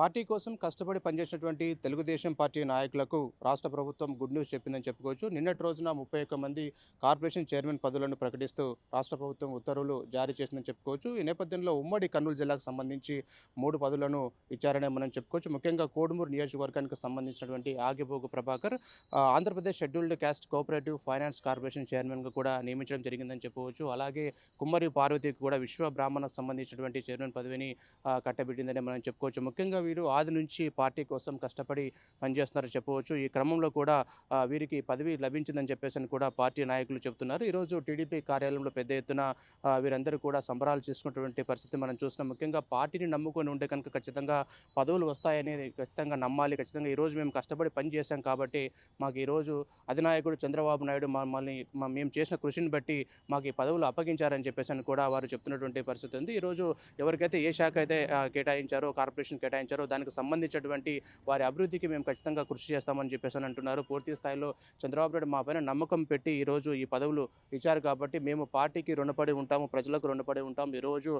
Party కోసం కష్టపడి పనిచేసినటువంటి తెలుగుదేశం పార్టీ నాయకులకు రాష్ట్ర ప్రభుత్వం గుడ్ న్యూస్ చెప్పిందని చెప్పుకోవచ్చు. నిన్నటి రోజున 31 మంది కార్పొరేషన్ చైర్మన్ పదవులను ప్రకటిస్తూ రాష్ట్ర ప్రభుత్వం ఉత్తర్వులు జారీ చేసిందని చెప్పుకోవచ్చు. ఈ నేపథ్యంలో ఉమ్మడి కర్నూలు జిల్లాకు సంబంధించి 3 పదవులను ఇచ్చారనే మనం చెప్పుకోవచ్చు. ముఖ్యంగా కోడుమూరు నియోజకవర్గానికి సంబంధించినటువంటి Agibogu Prabhakar Andhra Pradesh scheduled caste cooperative finance corporation చైర్మన్గా కూడా నియమించడం జరిగిందని చెప్పవచ్చు. అలాగే కుమ్మరి పార్వతికి కూడా విశ్వ బ్రాహ్మణకు సంబంధించినటువంటి చైర్మన్ పదవిని కట్టబెట్టిందని మనం చెప్పుకోవచ్చు. ముఖ్యంగా వీరు ఆది నుంచి పార్టీ కోసం కష్టపడి పనిచేస్తున్నారని చెప్పవచ్చు. ఈ క్రమంలో కూడా వీరికి పదవి లభించిందని చెప్పేసి కూడా పార్టీ నాయకులు చెబుతున్నారు. ఈరోజు టీడీపీ కార్యాలయంలో పెద్ద ఎత్తున వీరందరూ కూడా సంబరాలు చేసుకున్నటువంటి పరిస్థితి మనం చూస్తున్నాం. ముఖ్యంగా పార్టీని నమ్ముకొని ఉంటే కనుక ఖచ్చితంగా పదవులు వస్తాయనేది ఖచ్చితంగా నమ్మాలి. ఖచ్చితంగా ఈరోజు మేము కష్టపడి పనిచేశాం కాబట్టి మాకు ఈరోజు అధినాయకుడు చంద్రబాబు నాయుడు మమ్మల్ని మేము చేసిన కృషిని బట్టి మాకు ఈ పదవులు అప్పగించారని చెప్పేసి కూడా వారు చెప్తున్నటువంటి పరిస్థితి ఉంది. ఈరోజు ఎవరికైతే ఏ శాఖ అయితే కేటాయించారో కార్పొరేషన్ కేటాయించారో దానికి సంబంధించినటువంటి వారి అభివృద్ధికి మేము ఖచ్చితంగా కృషి చేస్తామని చెప్పేసి అంటున్నారు. పూర్తి స్థాయిలో చంద్రబాబు నాయుడు మా పైన నమ్మకం పెట్టి ఈరోజు ఈ పదవులు ఇచ్చారు కాబట్టి మేము పార్టీకి రుణపడి ఉంటాము, ప్రజలకు రుణపడి ఉంటాం. ఈరోజు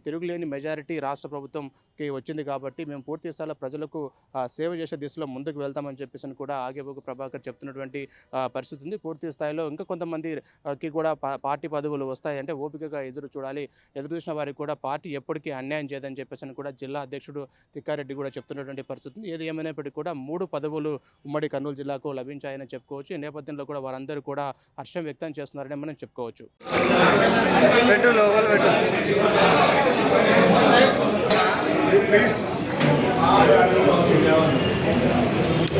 తిరుగులేని మెజారిటీ రాష్ట్ర ప్రభుత్వంకి వచ్చింది కాబట్టి మేము పూర్తి స్థాయిలో ప్రజలకు సేవ చేసే దిశలో ముందుకు వెళ్తామని చెప్పేసి కూడా ఆగిబోగు ప్రభాకర్ చెప్తున్నటువంటి పరిస్థితి ఉంది. పూర్తి స్థాయిలో ఇంకా కొంతమందికి కూడా పార్టీ పదవులు వస్తాయంటే ఓపికగా ఎదురు చూడాలి. ఎదురు చూసిన వారికి కూడా పార్టీ ఎప్పటికీ అన్యాయం చేయదని చెప్పేసి కూడా జిల్లా అధ్యక్షుడు తిక్కారెడ్డి కూడా చెప్తున్నటువంటి పరిస్థితి ఉంది. ఏది ఏమైనప్పటికీ కూడా 3 పదవులు ఉమ్మడి కర్నూలు జిల్లాకు లభించాయని చెప్పుకోవచ్చు. ఈ నేపథ్యంలో కూడా వారందరూ కూడా హర్షం వ్యక్తం చేస్తున్నారని మనం చెప్పుకోవచ్చు.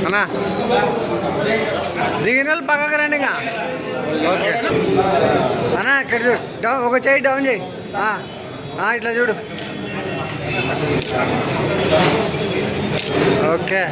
అన్నా దిగిన వాళ్ళు పక్కకు రండి. ఓకే అన్నా ఇక్కడ చూడు, ఒక చేయి డౌన్ చేయి, ఇట్లా చూడు. ఓకే